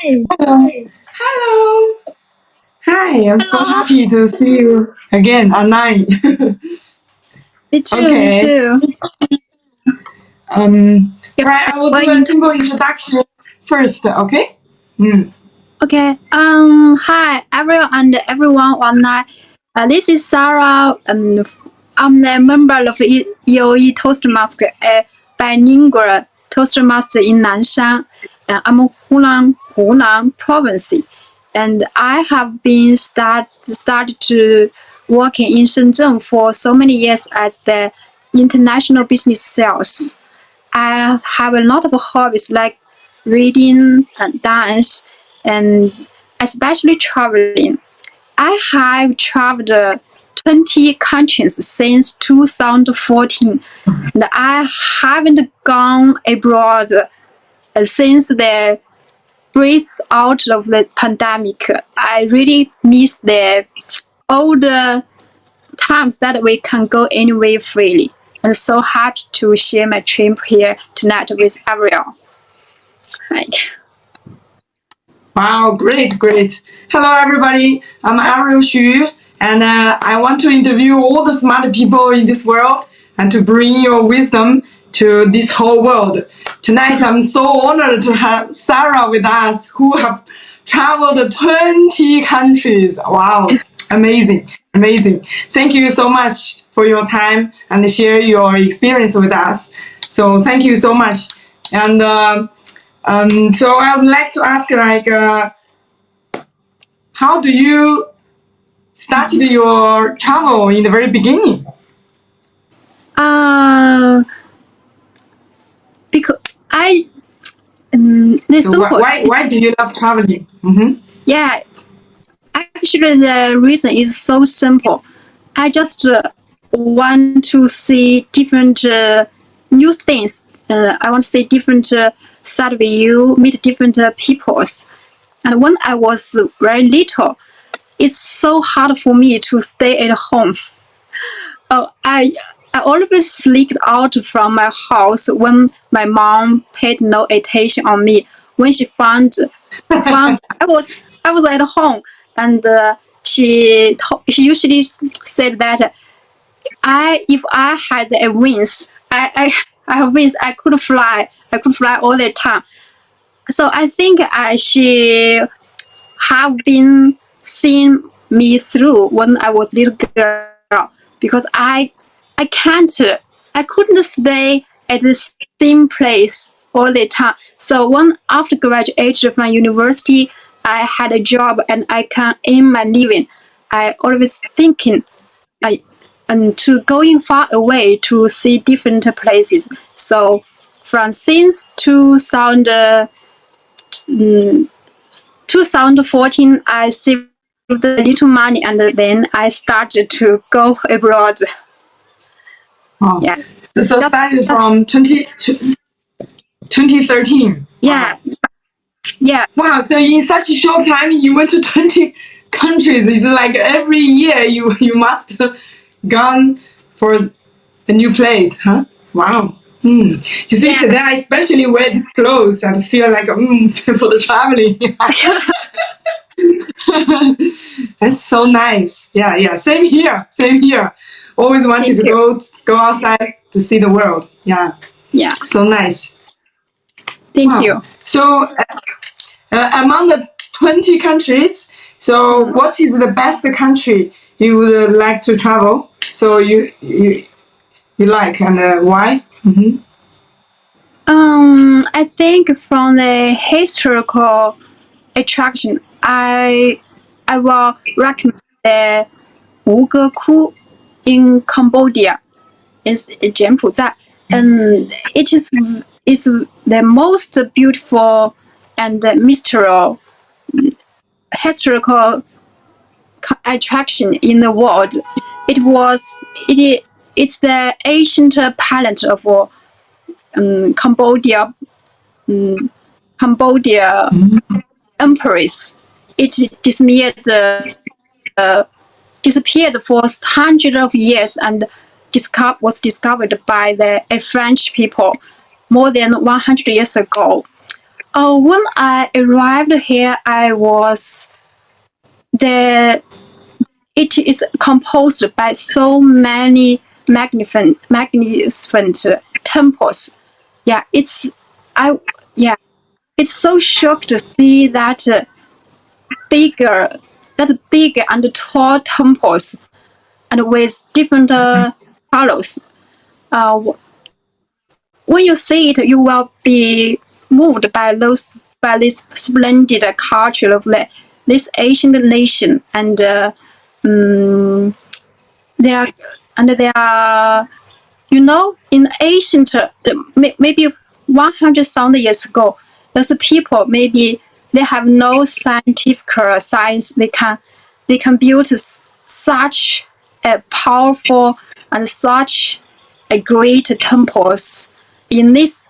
Hi. Hello. Hello. Hi, I'm so Hello. happy to see you again online. Me too. Me Okay. too. Yeah, Right, I will well, do a simple introduction first, okay? okay. Hi, everyone and everyone online. This is Sara. I'm the member of EOE Toastmaster, a bilingual Toastmaster in Nanshan. I'm Hunan province, and I have been started to working in Shenzhen for so many years as the international business sales. I have a lot of hobbies like reading and dance, and especially traveling. I have traveled 20 countries since 2014, and I haven't gone abroad since the breakout of the pandemic. I really miss the old times that we can go anywhere freely. I'm so happy to share my trip here tonight with Avril. Like, Wow, great, great. Hello, everybody. I'm Avril Xu, and I want to interview all the smart people in this world and to bring your wisdom to this whole world. Tonight, I'm so honored to have Sara with us, who have traveled 20 countries. Wow, amazing, amazing. Thank you so much for your time and share your experience with us. So thank you so much. And so I would like to ask, how do you started your travel in the very beginning? uh, because there's So so why do you love traveling? yeah. Actually, the reason is so simple. I just want to see different new things. I want to see different side view, meet different peoples. And when I was very little, it's so hard for me to stay at home. Oh, I always sneaked out from my house when my mom paid no attention on me. When she found I was at home, and she usually said that if I had a wings, I have wings, I could fly all the time. So I think she have been seeing me through when I was little girl, because I can't I couldn't stay at the same place all the time. So when after graduation from university, I had a job and I can earn my living. I always thinking I and to going far away to see different places. So from since 2014, I saved a little money and then I started to go abroad. Oh. Yeah. So started from 2013. Yeah. Wow. Yeah. Wow. So in such a short time, you went to 20 countries. It's like every year you must gone for a new place, huh? Wow. You see, Yeah. today I especially wear these clothes and feel like for the traveling. That's so nice. Yeah, yeah. Same here. Same here. Always wanted Thank to you. go outside to see the world. Yeah. Yeah. So nice. Thank Wow. you. So among the 20 countries, so what is the best country you would like to travel? So you like, and why? I think from the historical attraction, I will recommend the Wugeku in Cambodia. It's柬埔寨. It is the most beautiful and mystical historical attraction in the world. It's the ancient palace of Cambodia. Cambodia empress. It disappeared for hundreds of years and was discovered by a French people more than 100 years ago. Oh, when I arrived here, I was the. It is composed by so many magnificent temples. Yeah, I yeah, it's so shocked to see bigger, that big and tall temples, and with different colors. Uh, when you see it, you will be moved by this splendid culture of this ancient nation, and they are they are, in ancient, maybe 100,000 years ago, those people, maybe they have no scientific science. They can build such a powerful and such a great temples in this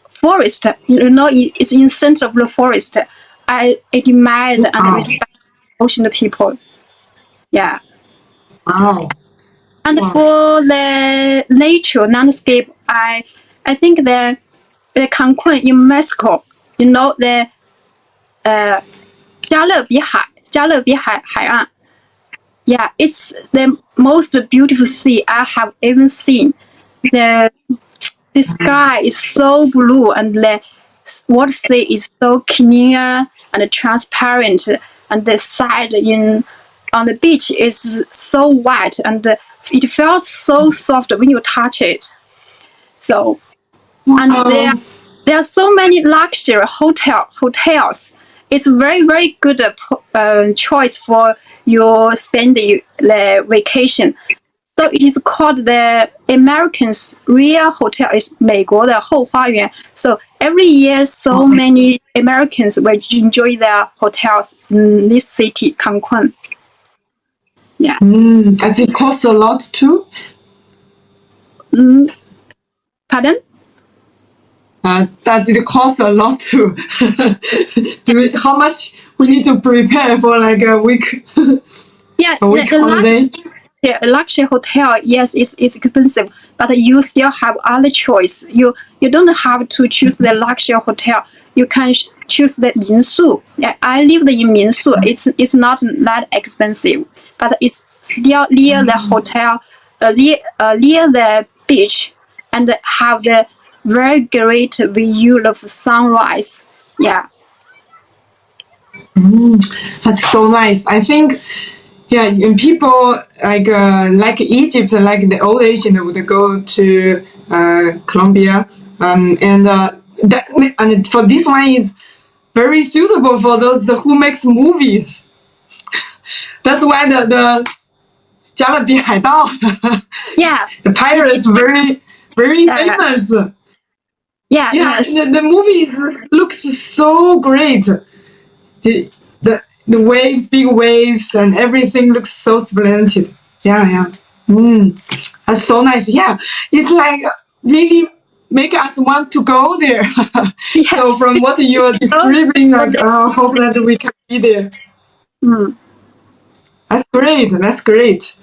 forest. It's in center of the forest. I admire and Wow. respect ocean people. Yeah. Wow. And Wow. for the nature landscape, I think the Cancun in Mexico, the 加勒比海岸. Yeah, it's the most beautiful sea I have ever seen. The sky is so blue, and the water sea is so clear and transparent, and the side on the beach is so white, and it felt so soft when you touch it. So, and Wow. there are so many luxury hotels. It's very very good choice for you spend the vacation. So it is called the Americans' real hotel. Is 美国的后花园. So every year, so many Americans will enjoy their hotels in this city, Cancun. Yeah. Does it cost a lot too? Pardon? Does it cost a lot too? How much we need to prepare for like a week? Yeah, a week holiday? Luxury hotel, yes, it's expensive, but you still have other choice. You don't have to choose the luxury hotel. You can choose the 民宿. I lived in 民宿. It's not that expensive, but it's still near the hotel, near the beach, and have the very great view of sunrise. Yeah. That's so nice. I think, yeah, and people like Egypt, like the old Asian would go to Colombia, and for this one is very suitable for those who makes movies. That's why the 加勒比海盗 Yeah. the pirates very very famous. Yeah. Yeah, Yes. the movies looks so great. The waves, big waves, and everything looks so splendid. Yeah. That's so nice. Yeah, it's like really make us want to go there. Yeah. So from what you are describing, like, I hope that we can be there. That's great. That's great.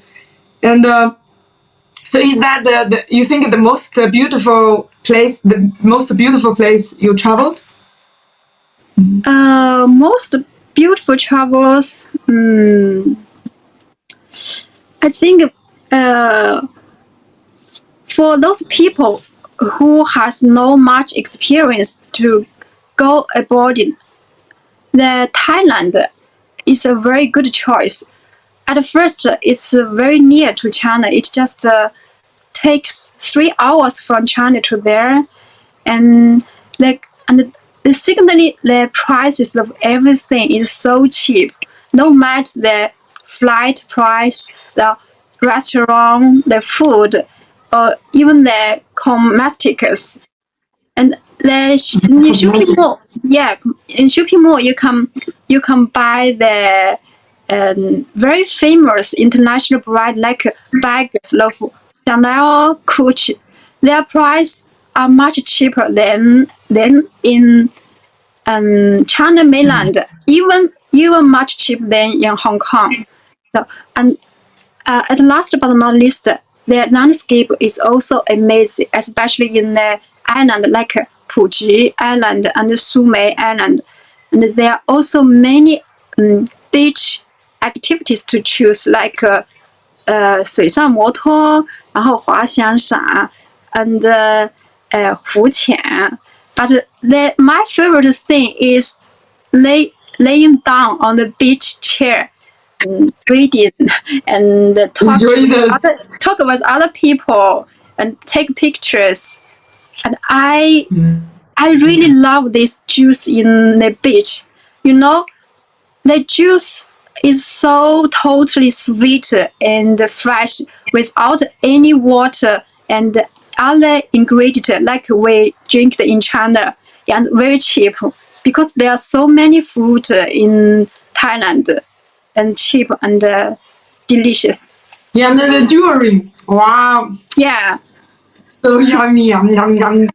And so is that the you think the most beautiful place you traveled? Most beautiful travels. I think for those people who has no much experience to go abroad, the Thailand is a very good choice. At first, it's very near to China. It just takes 3 hours from China to there, and secondly, the prices of everything is so cheap. No matter the flight price, the restaurant, the food, or even the cosmetics. And in shopping mall, in shopping mall you can buy the very famous international brand like bags of Chanel, Gucci. Their price are much cheaper than in China mainland, even much cheaper than in Hong Kong. So, and at last but not least, the landscape is also amazing, especially in the island like Puji Island and Sumei Island. And there are also many beach activities to choose, like 水上摩托，然后滑翔伞 and 浮潜。But my favorite thing is laying down on the beach chair, reading and talk with other people and take pictures. And I really love this juice in the beach. You know, the juice is so totally sweet and fresh without any water and other ingredients like we drink in China, and very cheap because there are so many fruit in Thailand and cheap and delicious. Yeah, and the jewelry. Wow. Yeah. So yummy, yum, yum, yum.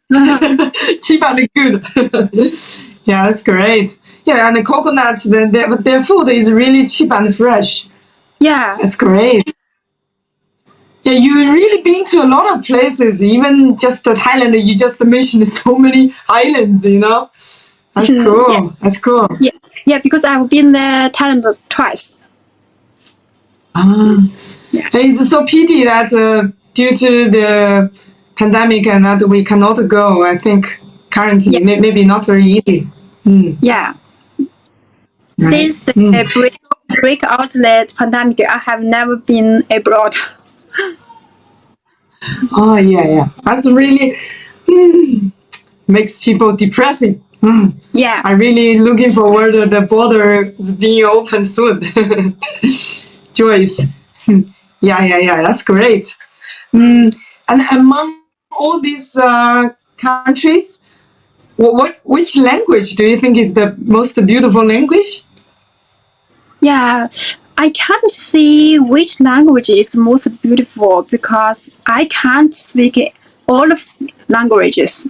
Cheap and good. Yeah, that's great. Yeah, and the coconut, their food is really cheap and fresh. Yeah. That's great. Yeah, you've really been to a lot of places, even just Thailand. You just mentioned so many islands, you know? That's cool. Yeah. That's cool. Yeah, because I've been there Thailand twice. Yeah. It's so pity that due to the pandemic and that we cannot go. I think currently maybe not very easy. Yeah. Right. Since the break out the pandemic, I have never been abroad. Oh yeah. That's really makes people depressing. Yeah. I'm really looking forward to the border being open soon. Joyce. Yeah. That's great. And among all these countries, which language do you think is the most beautiful language? Yeah, I can't see which language is most beautiful because I can't speak all of languages.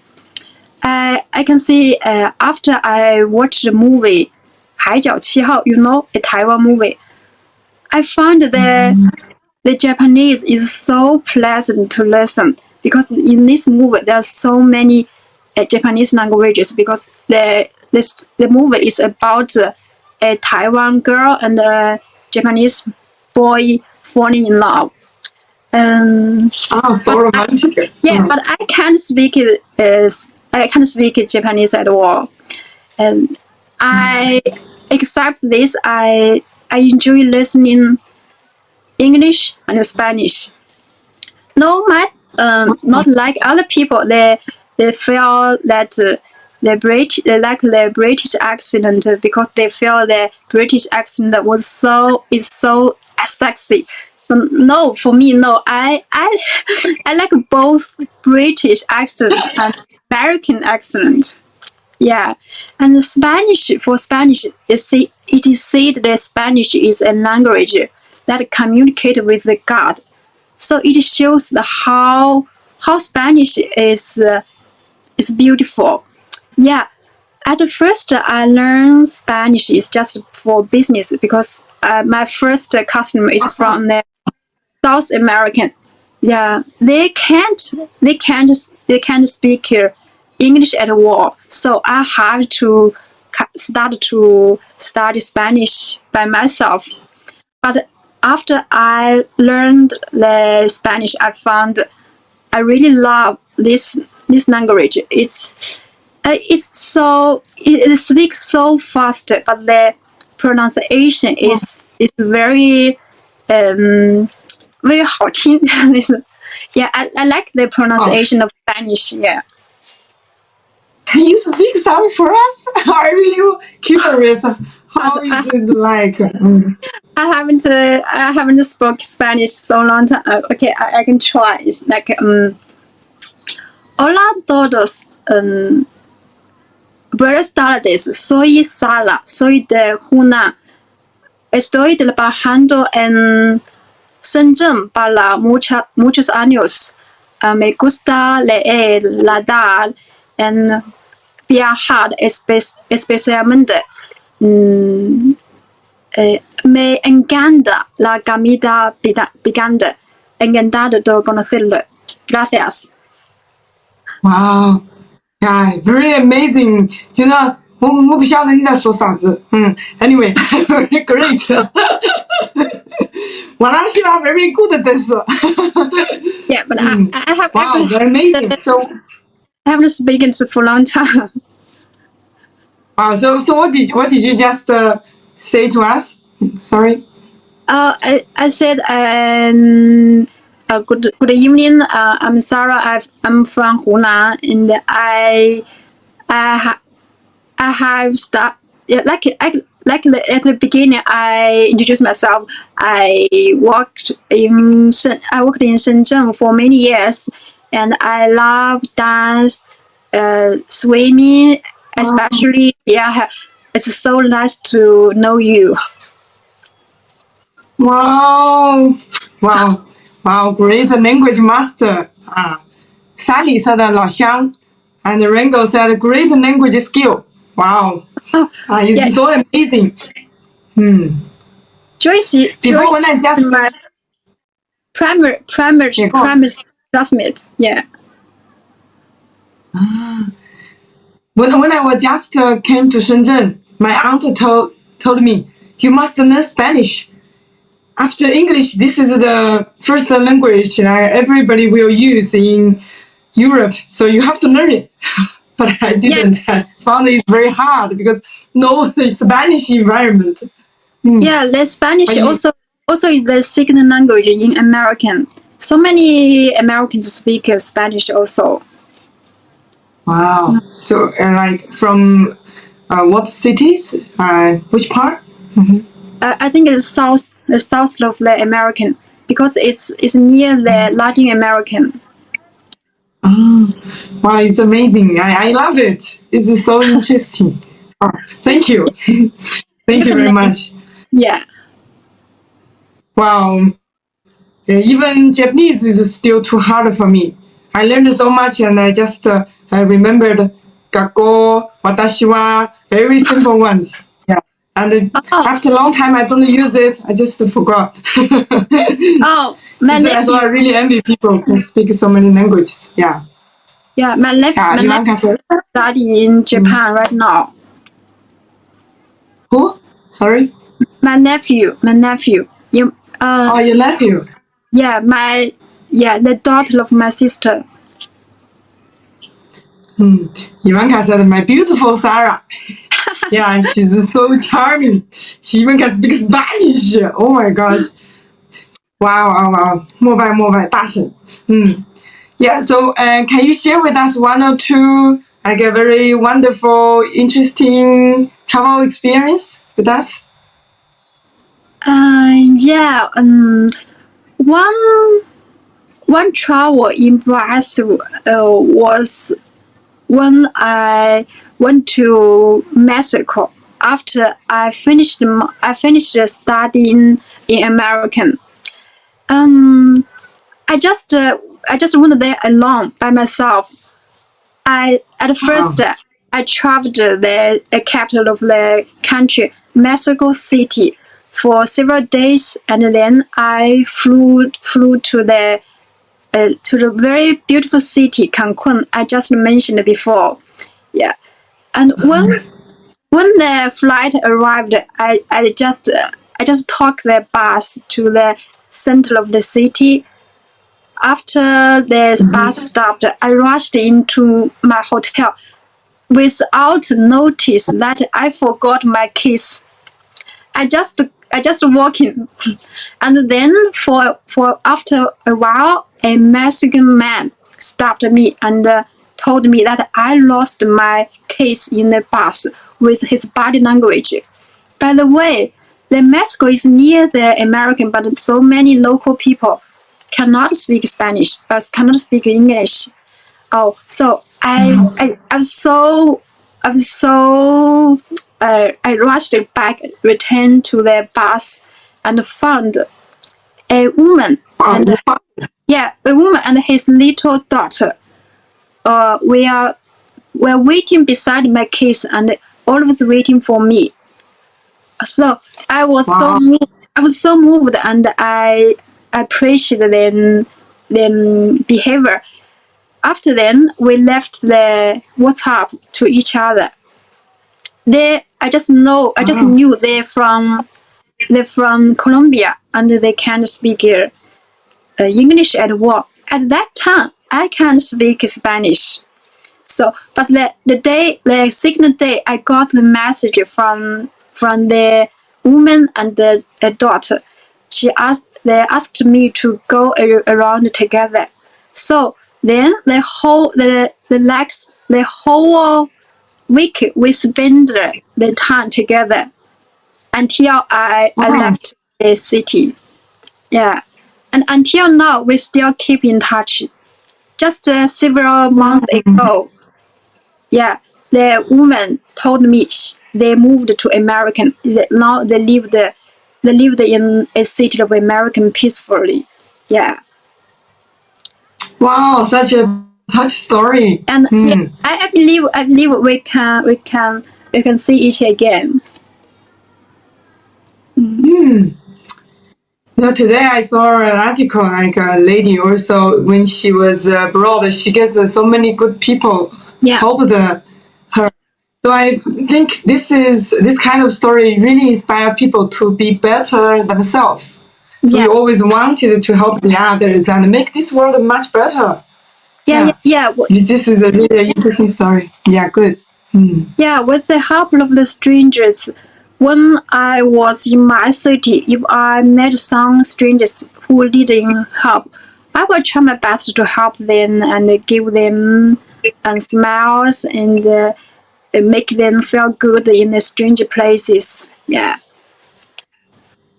I can see after I watched the movie 海角七号, you know, a Taiwan movie, I found the Japanese is so pleasant to listen because in this movie there are so many Japanese languages because the movie is about a Taiwan girl and a Japanese boy falling in love. So romantic. But I can't speak Japanese at all. And I except this, I enjoy listening English and Spanish. Not like other people. They feel that they like the British accent because they feel the British accent is so sexy. No, for me, no. I like both British accent and American accent. Yeah, and for Spanish, it is said that Spanish is a language that communicates with the God. So it shows how Spanish is beautiful. Yeah, at first I learned Spanish is just for business because my first customer is from the South American. Yeah, they can't speak English at all. So I have to start to study Spanish by myself. But after I learned the Spanish, I found I really love this language. It speaks so fast, but the pronunciation is very very 好听. Yeah, I like the pronunciation of Spanish. Yeah. Can you speak some for us? I'm really curious. How is it like? I haven't spoken Spanish so long time. Okay, I can try. It's like Hola todos. Buenas tardes. Soy Sara. Soy de Hunan. Estoy trabajando en Shenzhen para muchos años. Me gusta leer, nadar, en viajar especialmente. Me encanta la comida picante. Encantado de conocerlo. Gracias. Wow. Yeah, very amazing. You know, 我不晓得你在说啥子。Anyway, great. 我那希望 very good 的是。Yeah, but Wow, very amazing. So, I haven't spoken for a long time. wow. So what did you just say to us? Sorry. I said, good evening. I'm Sara. I'm from Hunan, and I have start, yeah, at the beginning. I introduced myself. I worked in Shenzhen for many years, and I love dance, swimming, especially. Yeah, it's so nice to know you. Wow, wow, wow! Great language master 啊，Sally said 老乡，and Ringo said great language skill. Wow, it's Yeah. so amazing. Joyce Before when I just my primary classmate. Yeah. when I was just came to Shenzhen, my aunt told me you must learn Spanish. After English, this is the first language everybody will use in Europe, so you have to learn it. But I didn't. Yeah. I found it very hard because no the Spanish environment. Yeah, the Spanish also is the second language in American. So many Americans speak Spanish also. Wow. So like from what cities? Which part? I think it's the south of the American because it's near the Latin American. Wow, it's amazing. I love it. It's so interesting. Oh, thank you. Thank you very much. Yeah. Wow. Even Japanese is still too hard for me. I learned so much and I just remembered gakko, watashi wa, very simple ones. Yeah. And after a long time I don't use it, I just forgot. Oh, my nephew. So I really envy people who can speak so many languages. Yeah. Yeah, my nephew study in Japan right now. Who? Sorry? My nephew. You, Oh, your nephew. Yeah, the daughter of my sister. Ivanka said, my beautiful Sarah. Yeah, she's so charming. She even can speak Spanish. Oh my gosh. Wow. 膜拜大神. Yeah, so can you share with us one or two like a very wonderful, interesting travel experience with us? Yeah. One travel impressive was when I went to Mexico after I finished studying in American. I just went there alone by myself. At first I traveled the capital of the country, Mexico City, for several days, and then I flew to the very beautiful city, Cancun. I just mentioned before. Yeah, and when the flight arrived, I just took the bus to the center of the city. After the bus stopped, I rushed into my hotel without notice that I forgot my keys. I just walk in, and then for after a while, a Mexican man stopped me and told me that I lost my keys in the bus with his body language. By the way, the Mexico is near the American, but so many local people cannot speak Spanish, cannot speak English. Oh, so I rushed back, returned to the bus, and found a woman and a woman and his little daughter. Were waiting beside my case and always waiting for me. So I was so moved, and I appreciated them behavior. after then, we left the WhatsApp to each other. I just knew they're from Colombia and they can't speak English at all. At that time, I can't speak Spanish. So, but the second day, I got the message from the woman and the daughter. They asked me to go around together. So then the whole week we spend the time together until I left the city. Yeah, and until now we still keep in touch. Just several months ago, yeah, the woman told me they moved to American. Now they lived in a city of American peacefully. Yeah. Wow, such a touch story. And yeah, I believe we can see each again. Now, today I saw an article like a lady also when she was abroad, she gets so many good people helped her. So I think this kind of story really inspire people to be better themselves. So we always wanted to help the others and make this world much better. Yeah. This is a really interesting story. Yeah, good. Yeah, with the help of the strangers. When I was in my city, if I met some strangers who needed help, I will try my best to help them and give them smiles and make them feel good in the strange places. Yeah.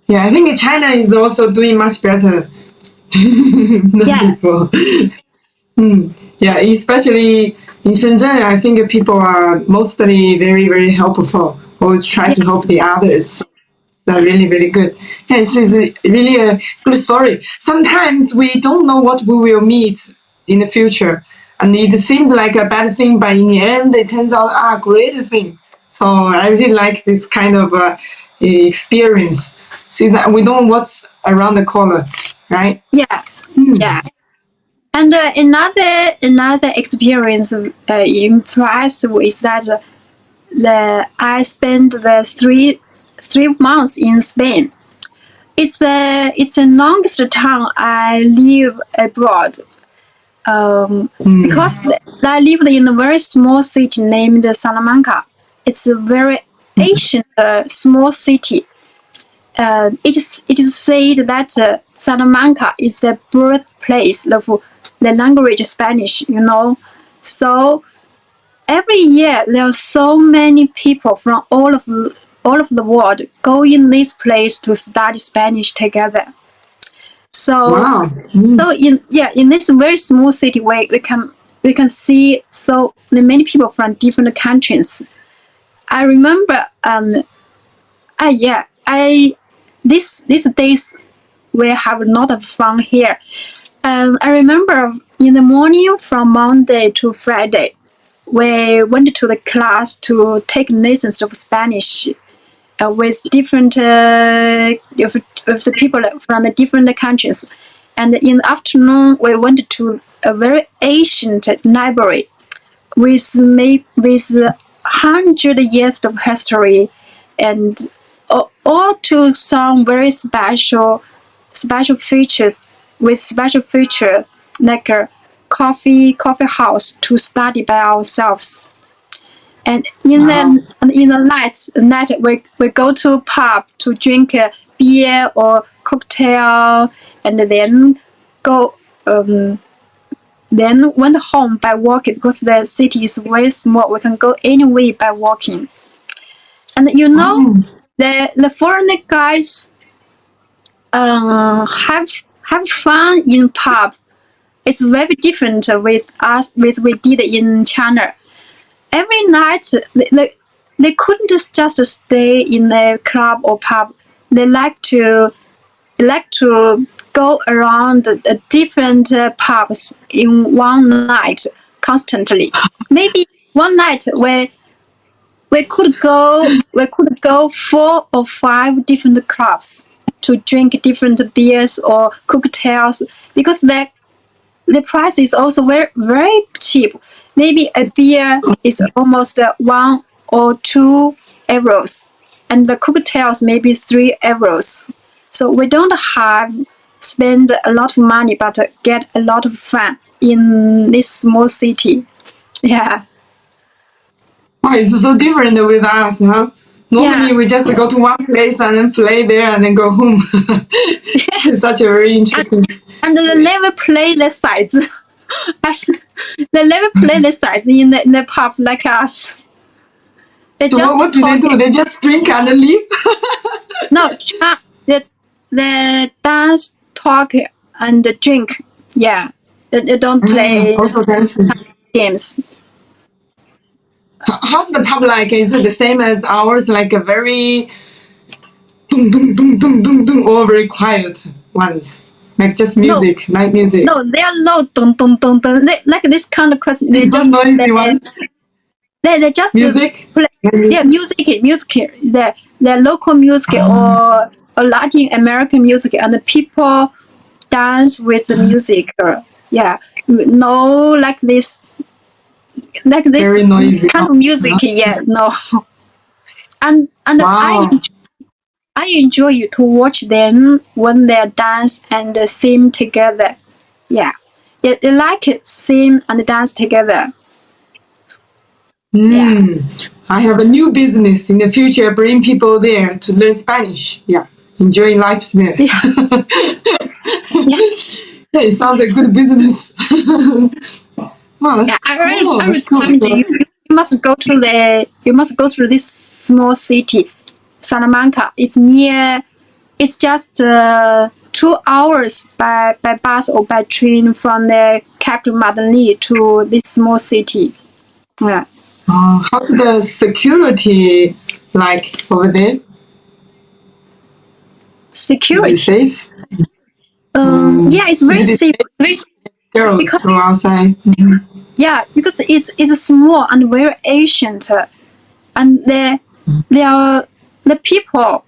Yeah, I think China is also doing much better than before. Yeah, especially in Shenzhen, I think people are mostly very, very helpful. Always try to help the others. That's really, really good. Yeah, this is really a good story. Sometimes we don't know what we will meet in the future. And it seems like a bad thing, but in the end, it turns out a great thing. So I really like this kind of experience. So that we don't know what's around the corner, right? Yeah. Yeah. And another experience impressive is that I spent the three months in Spain. It's the longest time I live abroad. Because I lived in a very small city named Salamanca. It's a very ancient small city. It is said that Salamanca is the birthplace of the language Spanish. So every year there are so many people from all of the world go in this place to study Spanish together. So in this very small city we can see so many people from different countries. I remember these days we have a lot of fun here. I remember in the morning from Monday to Friday, we went to the class to take lessons of Spanish with different of the people from the different countries. And in the afternoon, we went to a very ancient library with 100 years of history, and all to some very special features with special feature like a coffee house to study by ourselves. And in the night we go to pub to drink beer or cocktail, and then go then went home by walking because the city is very small. We can go anywhere by walking. And the foreign guys have fun in pub. It's very different with us with we did in China. Every night they couldn't just stay in a club or pub. They like to go around different pubs in one night constantly. Maybe one night we could go 4 or 5 different clubs to drink different beers or cocktails because the price is also very very cheap. Maybe a beer is almost 1 or 2 euros, and the cocktails maybe 3 euros. So we don't have spend a lot of money, but get a lot of fun in this small city. Yeah. Wow, it's so different with us, huh? Normally, Yeah. we just go to one place and then play there and then go home. It's such a very interesting. And they never play the sides. They never play the sides in the pubs like us. They So just what do they do? They just drink and then leave? no, they dance, talk, and drink. Yeah, they don't play Also dancing. games. How's the pub like? Is it the same as ours? Like a very dum dum dum dum dum dum, or very quiet ones? Like just music, light music. No, they are low, dun dun dun dun. Like this kind of question. They Just just noisy ones. they just Music. play. Yeah, music. The local music or Latin American music, and the people dance with the music. Yeah, no, like this Very noisy. kind of music. Yeah, no. And Wow. I enjoy to watch them when they dance and sing together. Yeah, they like it, sing and dance together. I have a new business in the future. Bring people there to learn Spanish. Yeah, enjoy life there. Yeah. Yeah, it sounds like good business. Wow, that's Yeah, cool. I That's cool. recommend you must go through this small city, Salamanca. It's near. It's just 2 hours by bus or by train from the capital Madrid to this small city. Yeah. How's the security like over there? Is Security. it safe? Yeah, it's very Is it safe. Very safe. Girls Because- go outside. Yeah, because it's small and very ancient, and the people,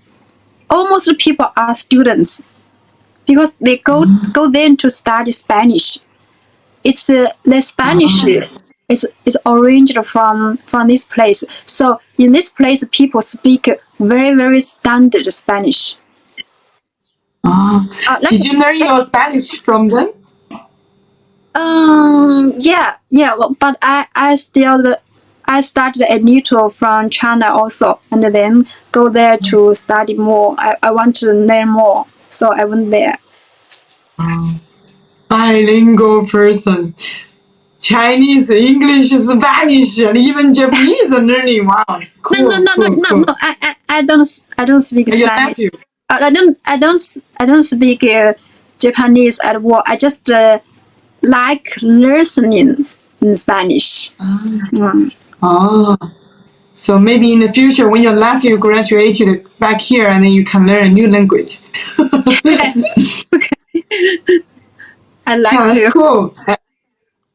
almost the people are students, because they go there to study Spanish. It's the Spanish is arranged from this place. So in this place, people speak very very standard Spanish. Did you learn your Spanish from them? Yeah. Well, but I started a little from China also, and then go there to study more. I want to learn more, so I went there. Bilingual person. Chinese, English, Spanish, and even Japanese are learning. Wow. Cool, cool. No. I don't speak Your Spanish. nephew. I don't speak Japanese at all. I just like listening in Spanish. Oh. So maybe in the future, when your nephew graduated back here, and then you can learn a new language. I like Yeah, that's to. cool.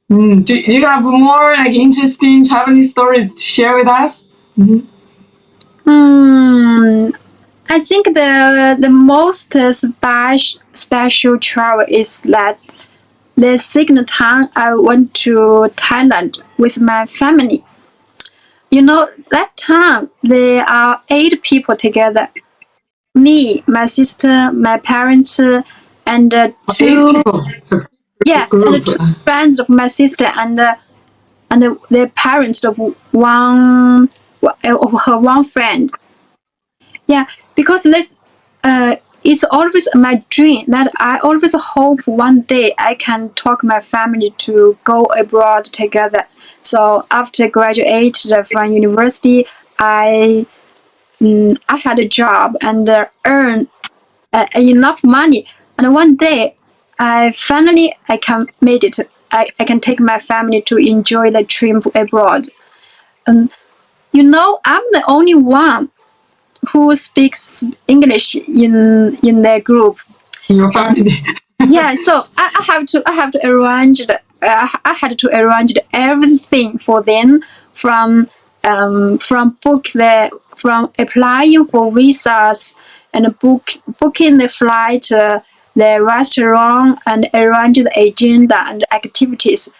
Do you have more like interesting traveling stories to share with us? I think the most special travel is that the second time I went to Thailand with my family. You know, that time there are 8 people together. Me, my sister, my parents, and 8 two people. yeah, Group. and 2 friends of my sister, and the parents of her one friend. Yeah, because this it's always my dream that I always hope one day I can talk my family to go abroad together. So after graduated from university, I had a job and earn enough money, and one day I can made it. I can take my family to enjoy the trip abroad. And you know, I'm the only one who speaks English in the group. In your family. Yeah, so I have to arrange I had to arrange everything for them, from applying for visas and booking the flight, the restaurant and arrange the agenda and activities.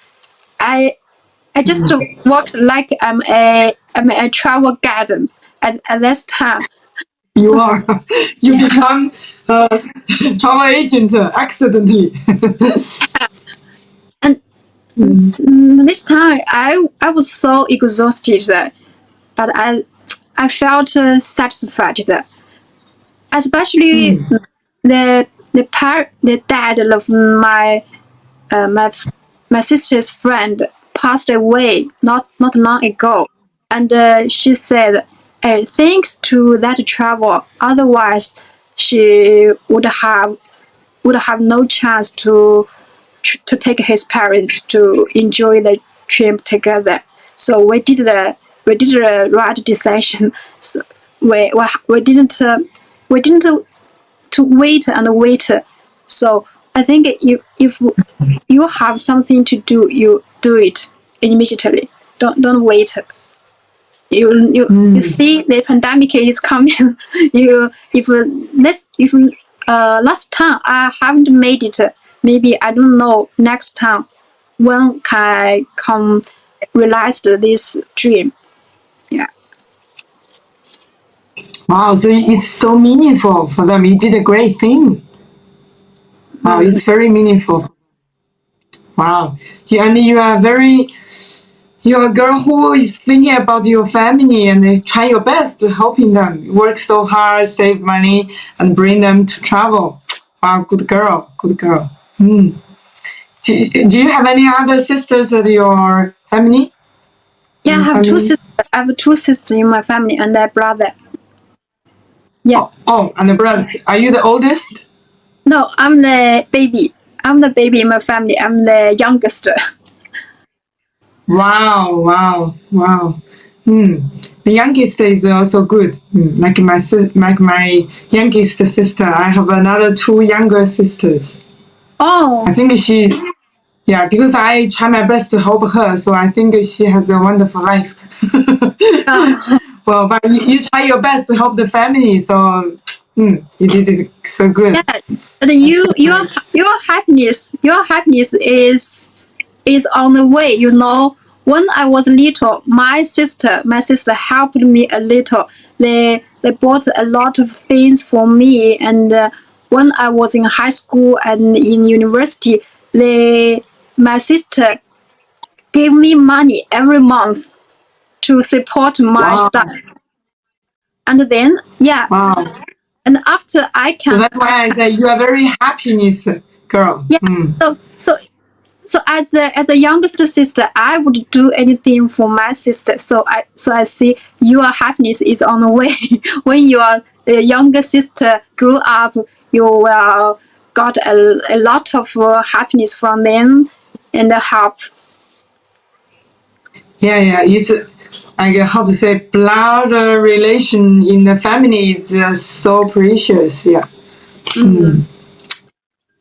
I just worked like I'm a travel guide at this time. You are. You Yeah. become a travel agent accidentally. And this time I was so exhausted, but I felt satisfied. Especially the dad of uh, my my sister's friend passed away not long ago, and she said, thanks to that travel, otherwise she would have no chance to take his parents to enjoy the trip together. So we did the right decision. So we didn't to wait and wait. So I think if you have something to do, you do it immediately. Don't wait. You see the pandemic is coming. you if let's if last time I haven't made it, maybe I don't know next time when can I come realize this dream. Yeah. Wow, so it's so meaningful for them. You did a great thing. Wow, it's very meaningful. Wow. And you're a girl who is thinking about your family and try your best to helping them. You work so hard, save money, and bring them to travel. Wow, good girl, good girl. Do you have any other sisters in your family? Yeah, I have two sisters. I have two sisters in my family and a brother. Yeah. Oh, and the brothers. Are you the oldest? No, I'm the baby. I'm the baby in my family. I'm the youngest. Wow, wow, wow. The youngest is also good. Like my youngest sister, I have another two younger sisters. Oh. I think yeah, because I try my best to help her, so I think she has a wonderful life. Well, but you try your best to help the family, so you did it so good. Yeah, but your happiness is on the way. You know, when I was little, my sister helped me a little. They bought a lot of things for me, and when I was in high school and in university, my sister gave me money every month to support my Wow, stuff. And then, yeah, wow. and after I So can, that's why I say you are very happiness girl. yeah. So as the youngest sister, I would do anything for my sister. So I see your happiness is on the way. When your younger sister grew up, you will got a lot of happiness from them and help. Yeah, it's like how to say blood relation in the family is so precious. Yeah,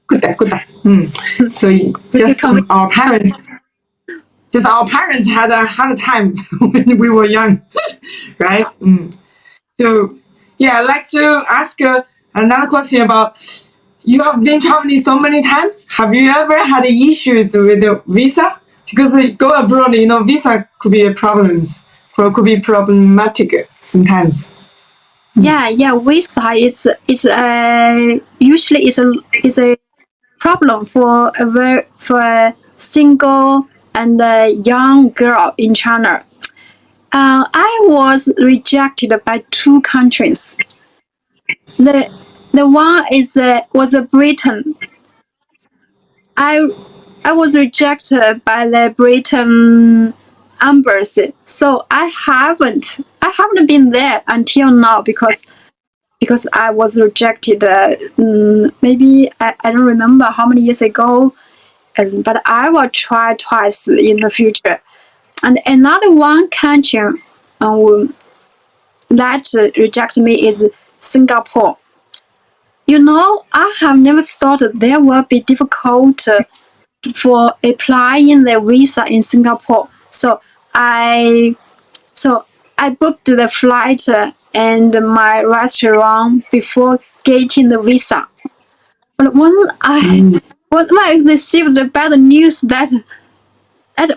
good. So just our parents had a hard time when we were young, right? So yeah, I'd like to ask another question about. You have been traveling so many times. Have you ever had issues with the visa? Because go abroad, visa could be a problems, or could be problematic sometimes. Yeah. Visa is usually is a problem for a single and a young girl in China. I was rejected by two countries. The one was a Britain. I I was rejected by the Britain embassy, so I haven't been there until now because I was rejected. Maybe I don't remember how many years ago, but I will try twice in the future. And another one country that reject me is Singapore. You know, I have never thought that there will be difficult for applying the visa in Singapore. I so I booked the flight and my restaurant before getting the visa. But when I received the bad news that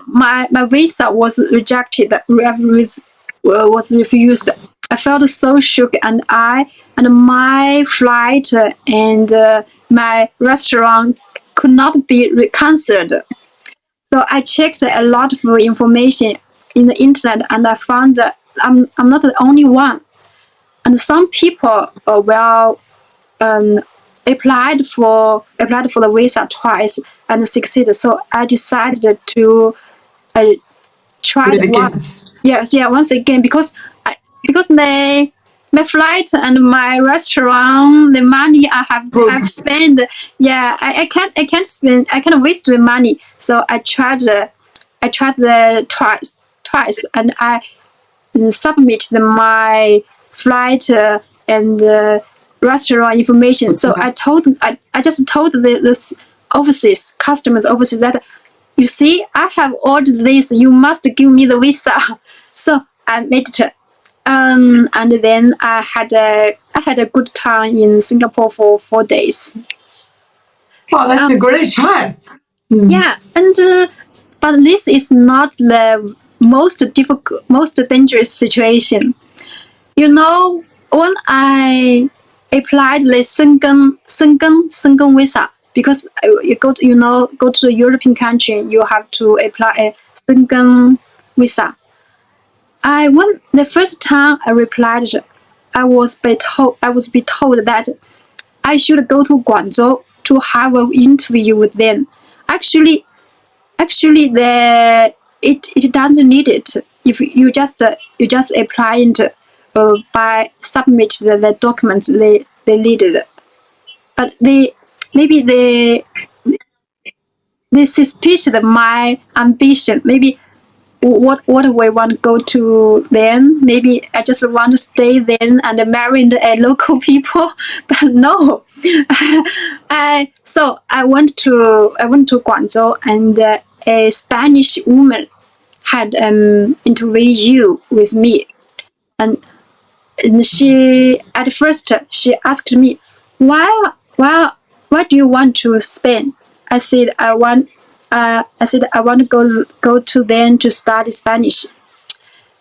my visa was rejected, was refused, I felt so shook, and my flight and my restaurant could not be cancelled. So I checked a lot of information in the internet, and I found that I'm not the only one. And some people um, applied for the visa twice and succeeded. So I decided to uh, try Do it it again. once. Yes, yeah, once again, because my flight and my restaurant, the money I've spent, yeah, I can't spend, I can't waste the money. So I tried the twice, and I submitted my flight and restaurant information. So I just told this overseas customers overseas that, you see, I have ordered this. You must give me the visa. So I made it. And then I had a good time in Singapore for 4 days. Wow, that's a great try. Yeah, and but this is not the most difficult, most dangerous situation. You know, when I applied the Schengen visa, because you go to the European country, you have to apply a Schengen visa. When the first time I replied, I was be told that I should go to Guangzhou to have an interview with them. Actually, it doesn't need it. If you just apply it by submit the documents they needed. But they suspicious my ambition. Maybe what we want to go to then. Maybe I just want to stay then and marry a local people. But no, so I went to Guangzhou, and a Spanish woman had interview with me, and she at first she asked me, why do you want to Spain? I said I want to go to them to study Spanish.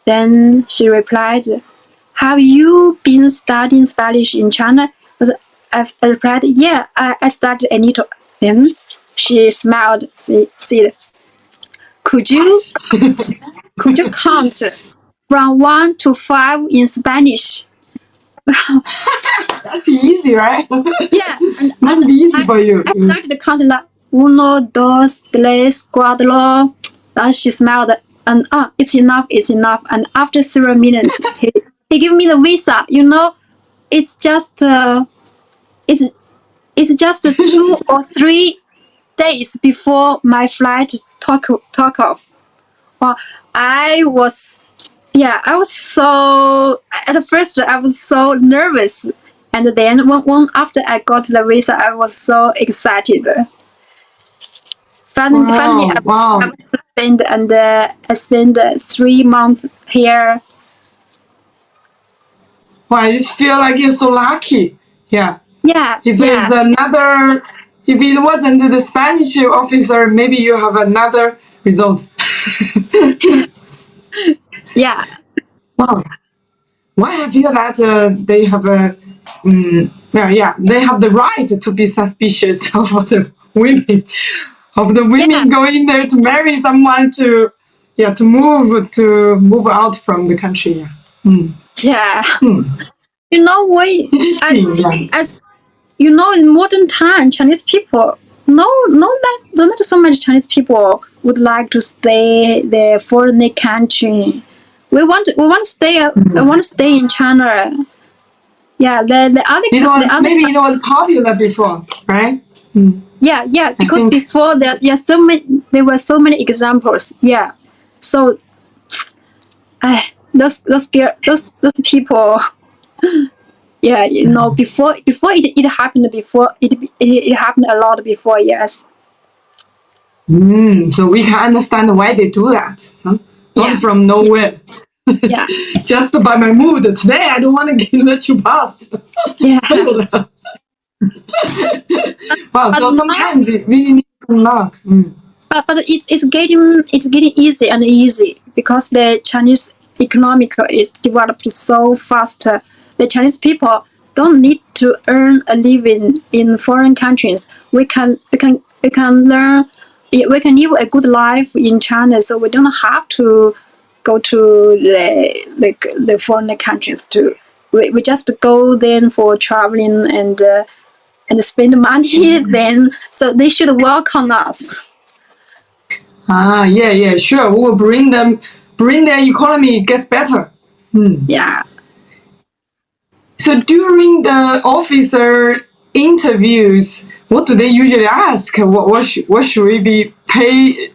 Then she replied, have you been studying Spanish in China? I replied, yeah, I studied a little. Then she smiled. She said, could you count from 1 to 5 in Spanish? That's easy, right? Yeah, Must be easy for you. I started to count like 1, 2, 3, 4. Then she smiled, and it's enough. And after 3 minutes, he gave me the visa. You know, it's just it's just 2 or 3 days before my flight took off. Well, I was so, at first I was so nervous, and then when after I got the visa, I was so excited. Finally, Wow. I spent 3 months here. Wow, I just feel like you're so lucky. Yeah. Yeah, If yeah, it's another, if it wasn't the Spanish officer, maybe you have another result. yeah, Wow. Why I feel that they have they have the right to be suspicious of the women, yeah, going there to marry someone to move out from the country. Yeah. yeah. Hmm. You know what? Interesting. Yeah. As you know, in modern time, Chinese people, not so much Chinese people would like to stay the foreign country. We want to stay. I want to stay in China. Yeah, the other Maybe it was popular before, right? yeah, because think- before there were so many examples. Yeah, so those people. Yeah, you know, before it happened, it happened a lot before. Yes. So we can understand why they do that. Huh? Not Yeah. from nowhere. Yeah. Just by my mood. Today I don't want to let you pass. Yeah. Wow, But so now, sometimes it really needs some luck. but it's getting easy and easy because the Chinese economic is developed so fast. The Chinese people don't need to earn a living in foreign countries. We can learn. We can live a good life in China, so we don't have to go to the foreign countries to. We just go then for traveling and spend money. Then so they should welcome us. Yeah, sure. We will bring their economy gets better. Yeah. So during the officer interviews, what do they usually ask? What should we be pay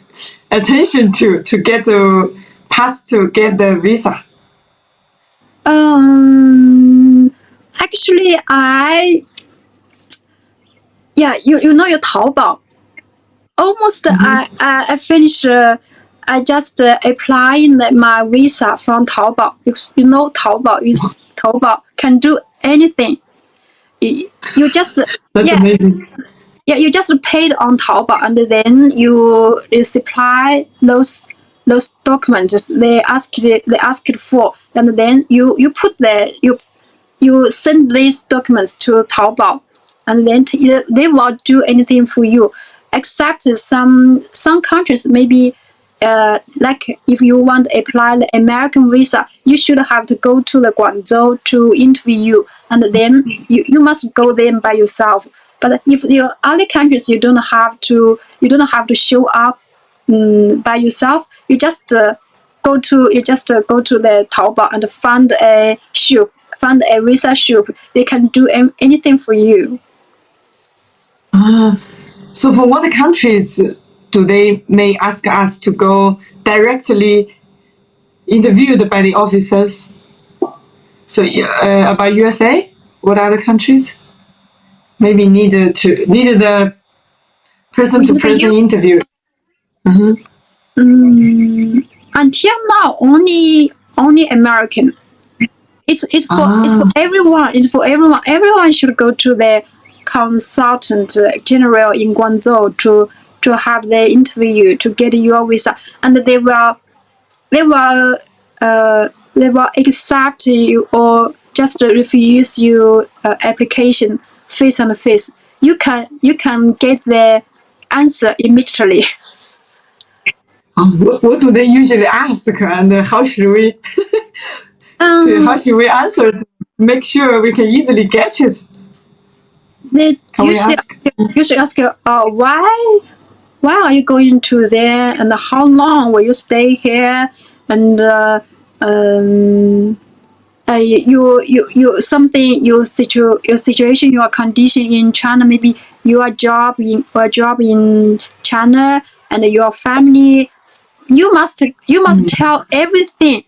attention to get to pass to get the visa? Actually, you know your Taobao. Almost I finished. I just applying my visa from Taobao. You know Taobao can do anything. You just That's yeah amazing. yeah you just paid on Taobao and then you supply those documents they asked for, and then you put you send these documents to Taobao, and then they will do anything for you, except some countries maybe. Like if you want to apply the American visa, you should have to go to the Guangzhou to interview, and then you must go there by yourself. But if the other countries you don't have to show up by yourself. You just go to the Taobao and find a visa shop. They can do anything for you. So for what countries do they may ask us to go directly interviewed by the officers? So about USA, what other countries? Maybe needed the person to person interview. Until now, only American. It's for everyone. It's for everyone. Everyone should go to the consultant general in Guangzhou to have the interview to get your visa, and they will accept you or just refuse your application face and face. You can get the answer immediately. What do they usually ask, and how should we answer to make sure we can easily get it? They Can we usually ask? usually ask you, why are you going to there, and how long will you stay here, and your situation, your condition in China, maybe your job in China, and your family. You must tell everything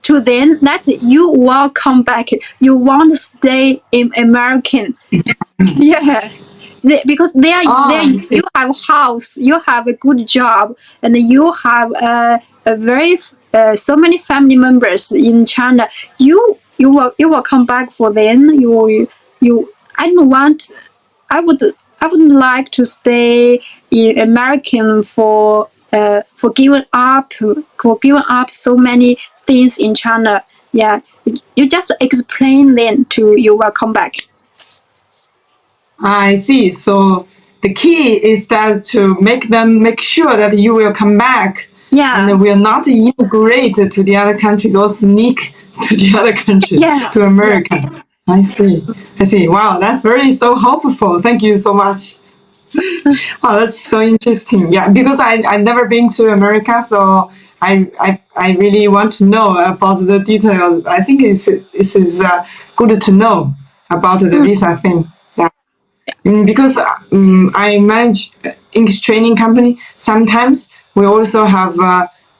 to them that you will come back. You want to stay in American. Yeah. Because you have a house, you have a good job, and you have a very so many family members in China. You will come back for them. You I don't want. I wouldn't like to stay in American for giving up so many things in China. Yeah, you just explain them to you will come back. I see. So the key is that to make sure that you will come back Yeah. and will not immigrate to the other countries or sneak to the other country, Yeah. to America. I see. Wow, that's so hopeful. Thank you so much. Wow, that's so interesting. Yeah, because I've never been to America, so I really want to know about the details. I think it is good to know about the visa thing. Yeah. Because I manage English training company. Sometimes we also have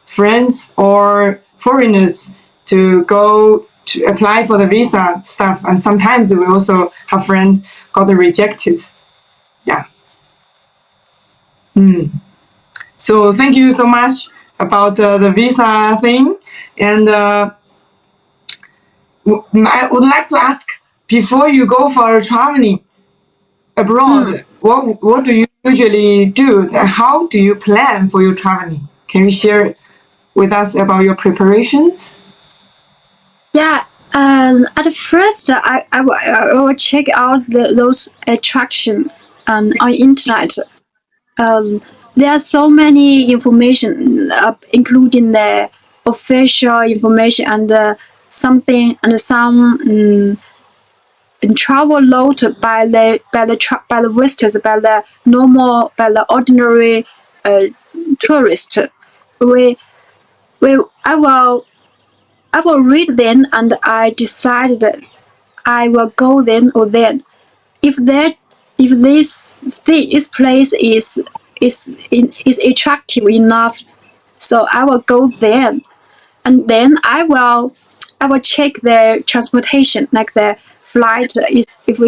friends or foreigners to go to apply for the visa stuff, and sometimes we also have friends got rejected. Yeah. So thank you so much about the visa thing, and I would like to ask, before you go for traveling, abroad, what do you usually do? How do you plan for your traveling? Can you share with us about your preparations? Yeah. At first, I will check out those attraction on internet. There are so many information, including the official information and something and some travel note by the visitors, by the ordinary tourist. We we I will read them and I decided that I will go then or then. If that if this place is attractive enough, so I will go then, and then I will check the transportation, like the flight is if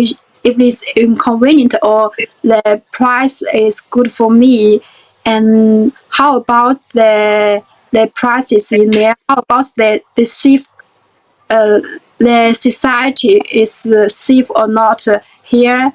it's inconvenient or the price is good for me, and how about the prices in there? How about the safe the society is safe or not here.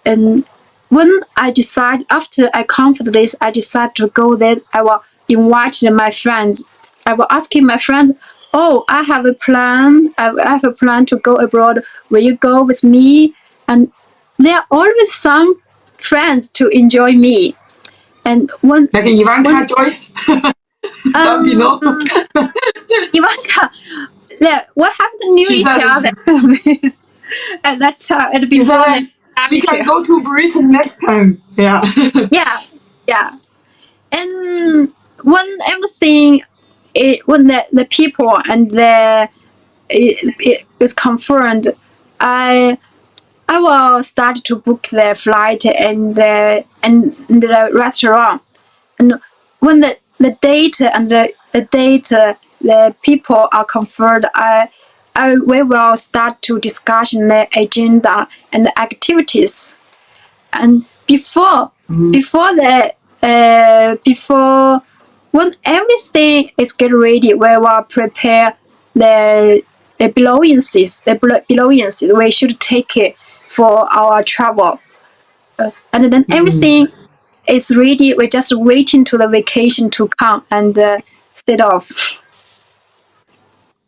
And when I decide, after I comfort this, I decide to go there, I will invite my friends. I will ask my friends, oh, I have a plan. I have a plan to go abroad. Will you go with me? And there are always some friends to enjoy me. And like Ivanka Joyce, you know, Ivanka, yeah, what happened to knew she each said, other at that time, at she before said, the we can pandemic. go to Britain next time. Yeah. Yeah, yeah. And when everything, when the people and it is confirmed, I I will start to book the flight and the restaurant. And when the date and the date the people are confirmed, we will start to discuss the agenda and the activities. And before the before when everything is get ready, we will prepare the belongings, we should take it for our travel. And then everything is ready. We're just waiting to the vacation to come and set off.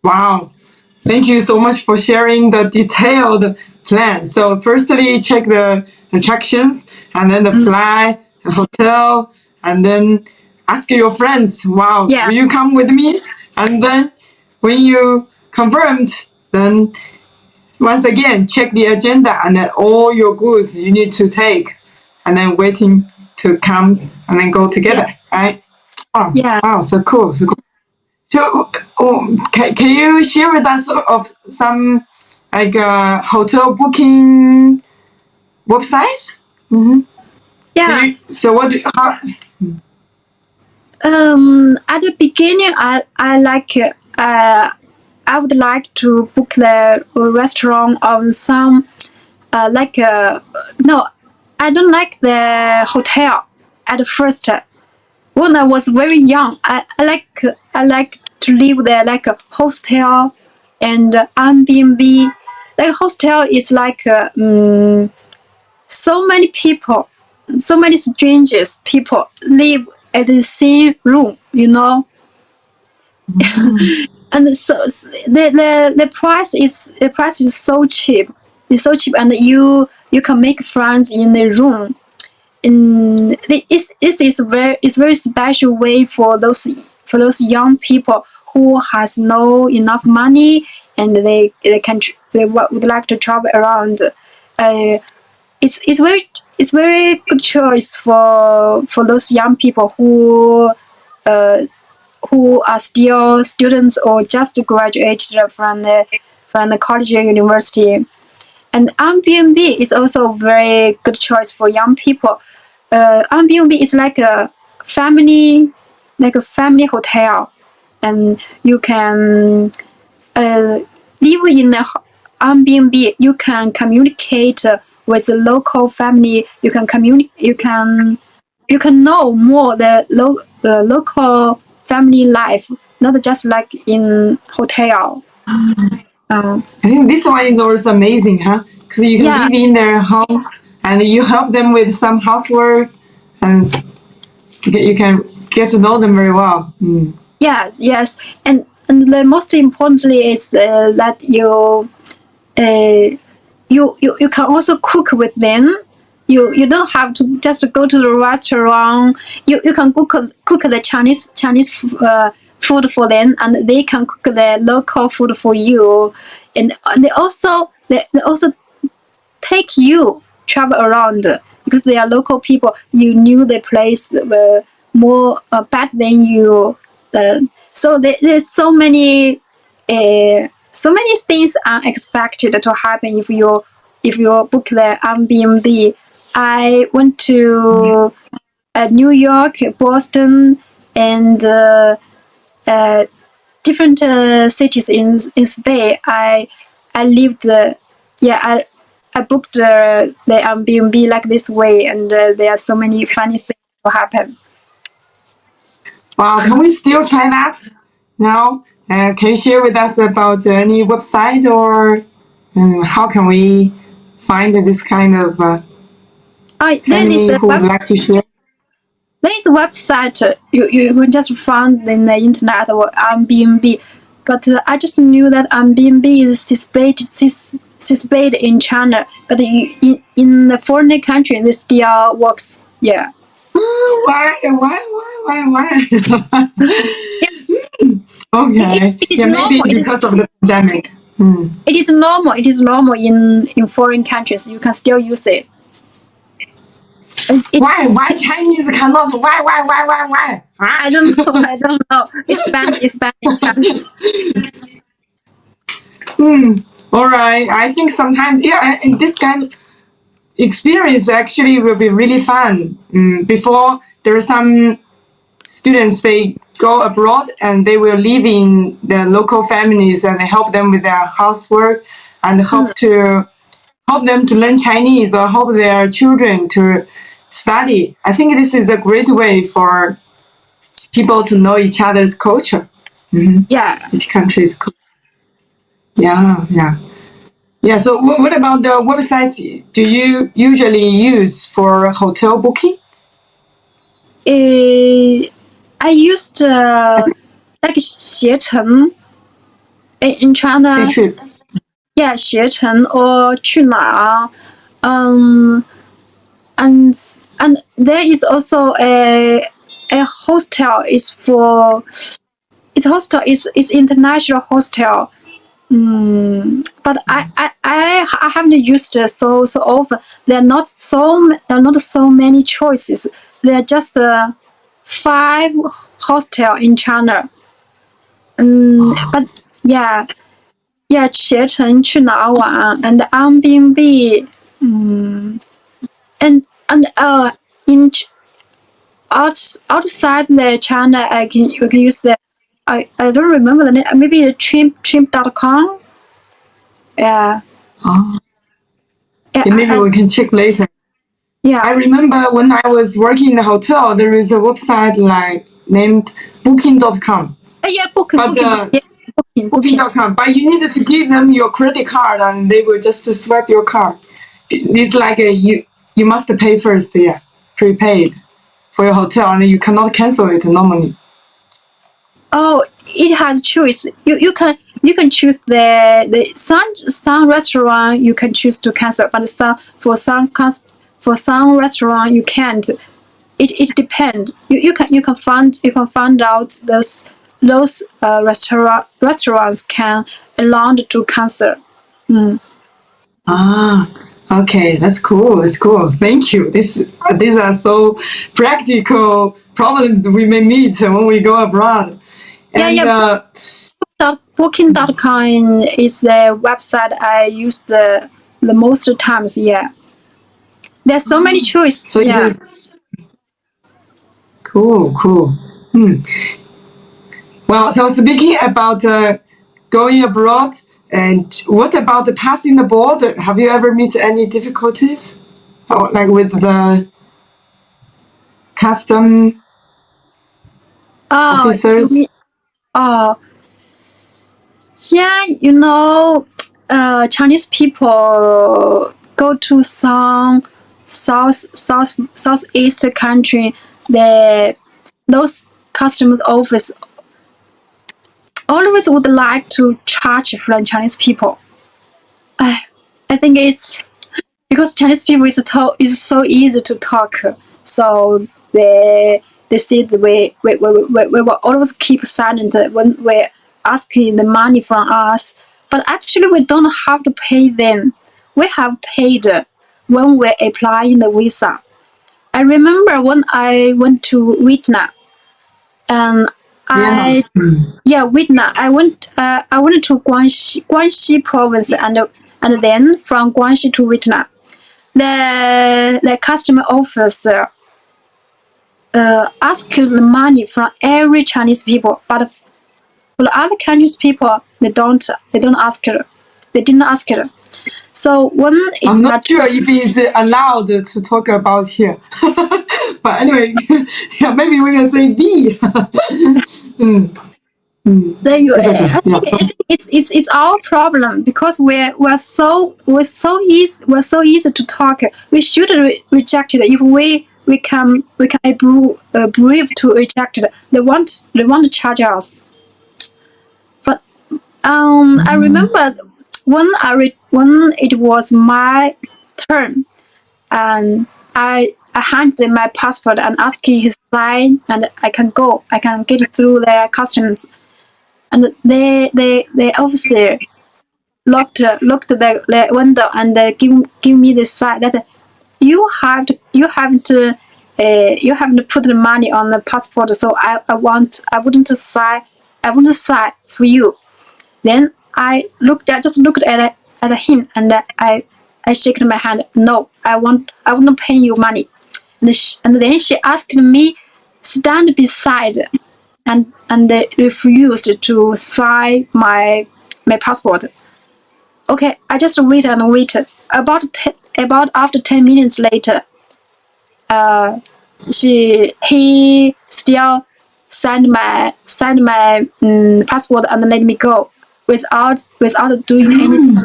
Wow. Thank you so much for sharing the detailed plan. So, firstly, check the attractions and then the flight, the hotel, and then ask your friends, wow, Yeah. will you come with me? And then when you confirmed, then once again, check the agenda and then all your goods you need to take and then waiting to come and then go together, right? Oh, Yeah. wow, so cool, so cool. So, can you share with us of some like hotel booking websites? Mm-hmm. Yeah. So what? At the beginning, I would like to book the restaurant on some no, I don't like the hotel at first. When I was very young, I like to live there like a hostel and Airbnb. Like hostel is like so many people, so many strangers people live at the same room, you know. And so the price is so cheap. It's so cheap, and you can make friends in the room. And this is very special way for those young people who has no enough money and they would like to travel around. It's very good choice for those young people uh, who are still students or just graduated from the college or university. And Airbnb is also a very good choice for young people. Airbnb is like a family hotel, and you can live in the Airbnb. You can communicate with the local family. You can communicate. You can know more the local family life, not just like in hotel. I think this one is also amazing, huh? Because you can live in their home and you help them with some housework, and you can get to know them very well. Yes, and the most importantly is that you can also cook with them. You don't have to just go to the restaurant. You can cook the Chinese food for them, and they can cook the local food for you. And they also take you travel around because they are local people. You knew the place more better than you. So there's so many things unexpected to happen if you book the Airbnb. I went to New York, Boston, and different cities in Spain. I lived I booked the Airbnb like this way, and there are so many funny things to happen. Wow, can we still try that now? Can you share with us about any website, or how can we find this kind of family who would like to share? There is a website you can just find in the internet or Airbnb, but I just knew that Airbnb is displayed in China, but in the foreign country this still works. Yeah. Why? Okay. Yeah, maybe because of the pandemic. It is normal. It is normal in foreign countries. You can still use it. Why? Why Chinese cannot? Why? Huh? I don't know. I don't know. It's banned. It's banned in China. All right. I think sometimes, yeah, this kind of experience actually will be really fun. Before there are some students, they go abroad and they will live in the local families and help them with their housework and help them to learn Chinese or help their children to study. I think this is a great way for people to know each other's culture. Yeah. Each country's culture. Yeah. So what about the websites do you usually use for hotel booking? I used like 携程 in China. Day trip. Yeah, 携程 or 去哪儿. And there is also a hostel is for it's hostel is international hostel. But I haven't used it so often. There are not so many choices. There are just 5 hostel in China. But yeah, 携程去哪儿玩 and Airbnb, and in outside the China, you can use the I don't remember the name. Maybe the trip.com. Yeah. Oh. Yeah, Yeah, maybe we can check later. Yeah. I remember when I was working in the hotel, there is a website like named booking.com. Yeah, booking. Booking.com. But you needed to give them your credit card and they will just swipe your card. It's like you must pay first, prepaid for your hotel, and you cannot cancel it normally. Oh, it has choice. You can choose the some restaurant you can choose to cancel, but for some restaurant you can't. It depends. You can find out those restaurants can allow to cancel. Okay, that's cool. Thank you. These are so practical problems we may meet when we go abroad. And Booking.com is the website I use the most times. Yeah, there's so many choices. So yeah. Cool. Well, so speaking about going abroad, and what about passing the border? Have you ever met any difficulties, or like with the custom officers? Yeah, Chinese people go to some southeast country, those customers office always would like to charge from Chinese people. I think it's because Chinese people is so easy to talk, so they said we will always keep silent when we're asking the money from us. But actually, we don't have to pay them. We have paid when we're applying the visa. I remember when I went to Vietnam, and Vietnam. I went to Guangxi province, and then from Guangxi to Vietnam. The customer officer asked the money from every Chinese people, but for the other countries people they don't ask it. They didn't ask it. So when it's I'm not sure if it's allowed to talk about here. But anyway, yeah, maybe we can say B. I think it's our problem because we're so easy to talk. We should reject it if we can brave to reject it. They want to charge us. But I remember when it was my turn, and I handed my passport and asked his sign, and I can get through the customs. And the officer looked the window and give me the sign that you haven't put the money on the passport, so I wouldn't sign for you. Then I looked at him, and I shook my hand. No, I wouldn't pay you money. And then she asked me stand beside, and they refused to sign my passport. Okay, I just waited. About after 10 minutes later, he still signed my passport and let me go without doing anything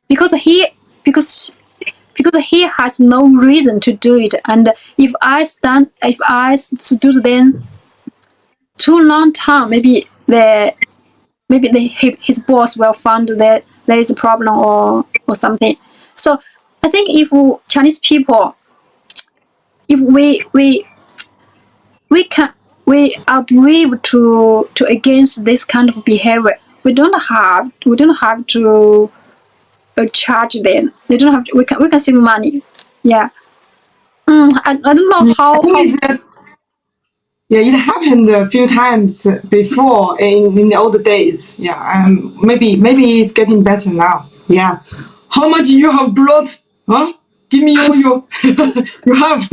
because he has no reason to do it. And if I stood then too long time, maybe his boss will find that there is a problem or something. So I think if Chinese people, if we are brave to against this kind of behavior, we don't have to charge them. We don't have to, we can save money. Yeah. I don't know how. Yeah, it happened a few times before in the old days. Yeah, maybe it's getting better now. Yeah. How much you have brought? Huh? Give me all your you have.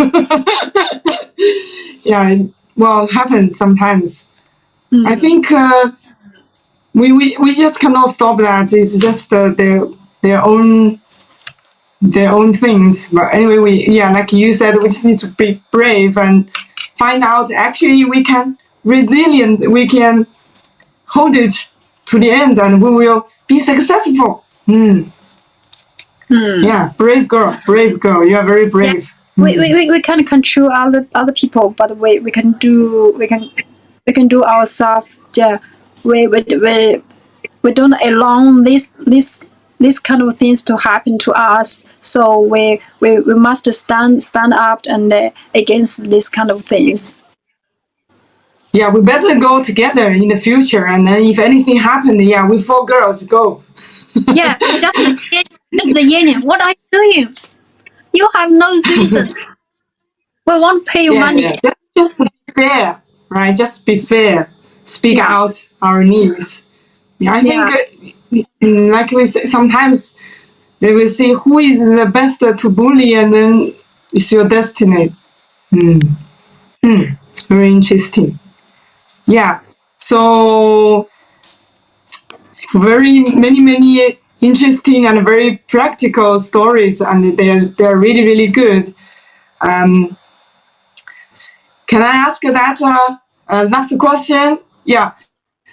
Yeah, well, it happens sometimes. I think we just cannot stop that. It's just their own things. But anyway, like you said, we just need to be brave and find out actually we can resilient, we can hold it to the end, and we will be successful. Yeah, brave girl, you are very brave. Yeah. We can't control other people, but we can do ourselves. Yeah, we don't allow this kind of things to happen to us. So we must stand up and against this kind of things. Yeah, we better go together in the future, and then if anything happened, yeah, we 4 girls go. Yeah, just the union. What are you doing? You have no reason. We won't pay you money. Yeah. Just be fair, right? Just be fair. Speak out our needs. Yeah, I think like we say, sometimes they will say who is the best to bully, and then it's your destiny. Very interesting. Yeah. So very many interesting and very practical stories, and they're really good. Can I ask that next question? Yeah.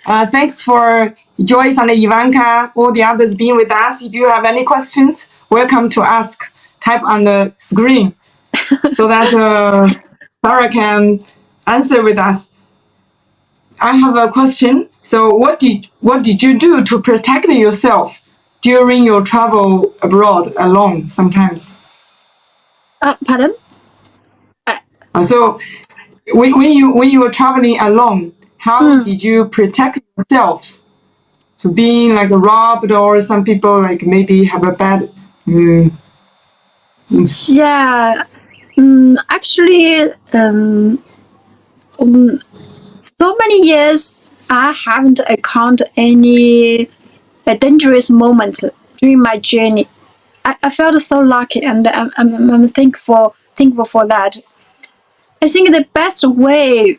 Thanks for Joyce and Ivanka, all the others being with us. If you have any questions, welcome to ask. Type on the screen. so that Sarah can answer with us. I have a question. So what did you do to protect yourself during your travel abroad alone sometimes? Pardon? So when you were traveling alone, how did you protect yourselves? So being like robbed, or some people like maybe have a bad. Yeah. Actually, so many years I haven't encountered any dangerous moment during my journey. I felt so lucky, and I'm thankful for that. I think the best way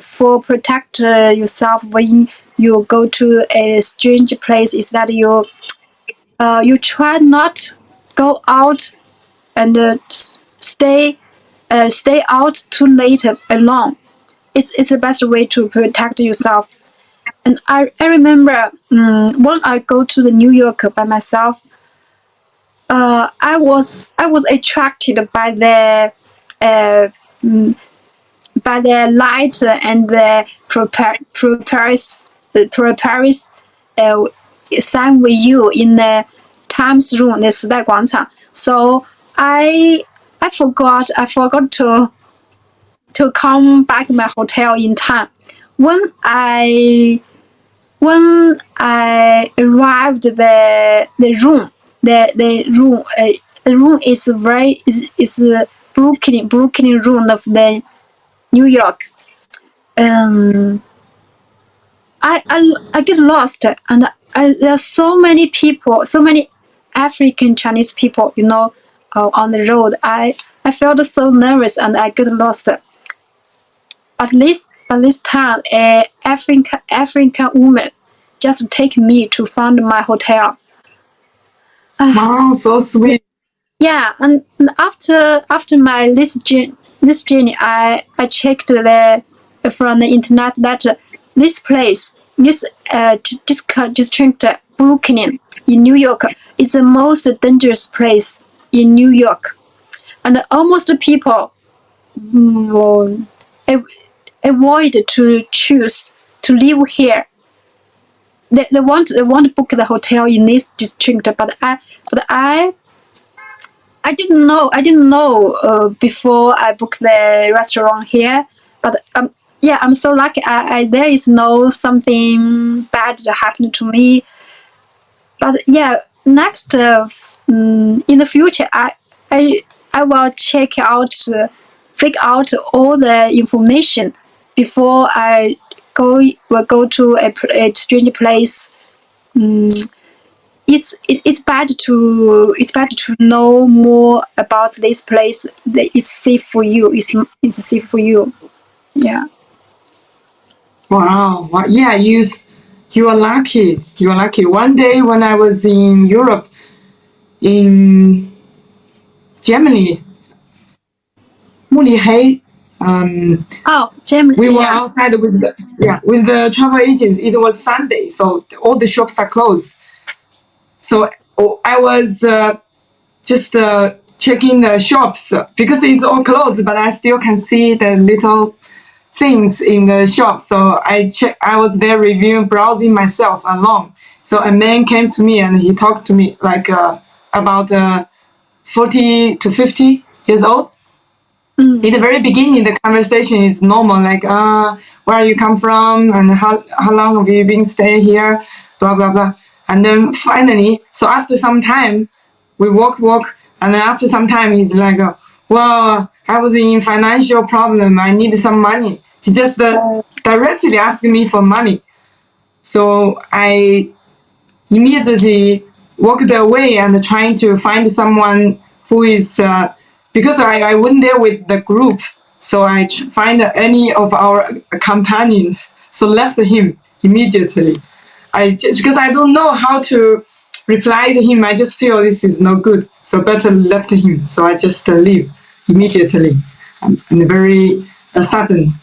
for protect yourself when you go to a strange place is that you try not go out and stay out too late alone. It's the best way to protect yourself. And I remember when I go to the New York by myself, I was attracted uh, mm, by the light and the preparis sign with you in the Times Room, the 时代广场. So I forgot to come back my hotel in time. When I arrived the room is Brooklyn room of the New York. I get lost, and there are so many people, so many African Chinese people, on the road. I felt so nervous and I get lost. At this time, a African woman just take me to find my hotel. Wow, so sweet. Yeah, and after my this journey, I checked from the internet that this place, this district Brooklyn in New York, is the most dangerous place in New York, and almost people avoid to choose to live here. They want to book the hotel in this district, but I didn't know before I booked the restaurant here. But yeah, I'm so lucky. There is no something bad that happened to me. But yeah, next in the future, I will figure out all the information before I will go to a strange place. It's bad to know more about this place. That it's safe for you. It's safe for you. Yeah. Wow. Yeah, you are lucky. You are lucky. One day when I was in Europe, in Germany, Mulihei, Oh, Germany. we were Yeah. outside with the travel agents. It was Sunday, so all the shops are closed. So I was just checking the shops because it's all closed, but I still can see the little things in the shop. So I was there reviewing, browsing myself alone. So a man came to me and he talked to me like about 40 to 50 years old. In the very beginning, the conversation is normal, like where you come from and how long have you been staying here, blah blah blah. And then finally, so after some time, we walk, and then after some time, he's like, well, I was in financial problem. I need some money. He just directly asked me for money. So I immediately walked away and trying to find someone who is, because I went there with the group. So I find any of our companions. So left him immediately. Because I don't know how to reply to him. I just feel this is no good. So better left him. So I just leave immediately. And very sudden.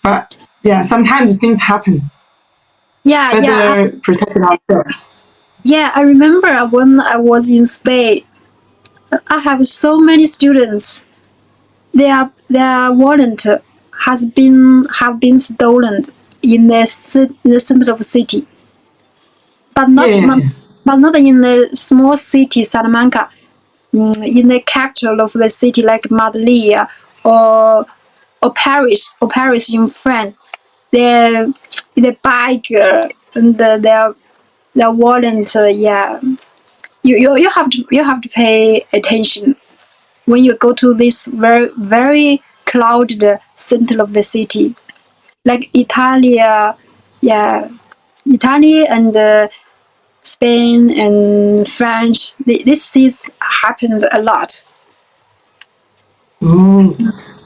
But yeah, sometimes things happen. Yeah. Better protect ourselves. Yeah. I remember when I was in Spain. I have so many students their wallet have been stolen in the center of the city, but not in the small city Salamanca. In the capital of the city like Madrid or Paris in France, the bag and their wallet, yeah. You have to pay attention when you go to this very crowded center of the city, like Italia, yeah, Italy and Spain and France. This is happened a lot.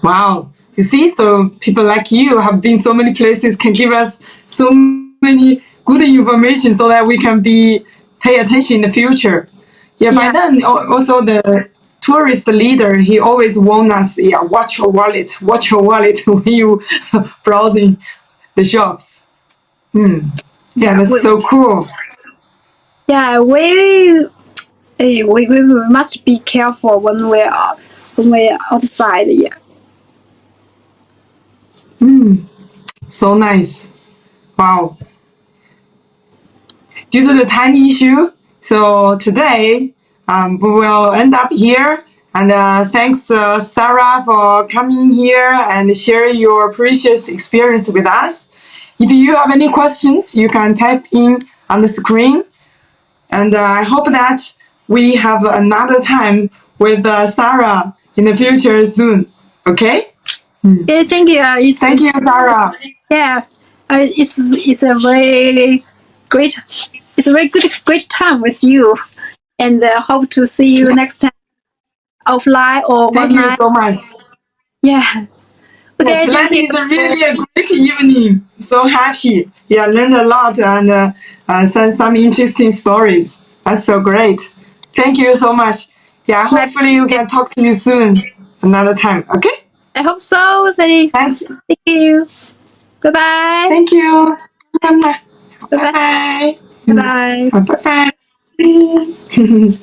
Wow. You see, so people like you have been so many places, can give us so many good information so that we can pay attention in the future. Yeah, by then also the tourist leader, he always warn us, watch your wallet when you browsing the shops. Yeah, that's so cool. Yeah, we must be careful when we're outside. Yeah. So nice. Wow. Due to the time issue, so today we will end up here. And thanks, Sarah, for coming here and share your precious experience with us. If you have any questions, you can type in on the screen. And I hope that we have another time with Sarah in the future soon. Okay? Yeah, thank you. Thank you, Sara. Yeah, it's a very great great time with you, and hope to see you next time, offline or Thank you online. so much. Yeah. Okay. Yeah, Thank today you. is a really a great evening. So happy. Yeah, learned a lot and some interesting stories. That's so great. Thank you so much. Yeah, hopefully we can talk to you soon another time. Okay? I hope so. Thanks. Thanks. Thank you. Bye bye. Thank you. Bye Bye bye. bye. Bye bye. Bye bye.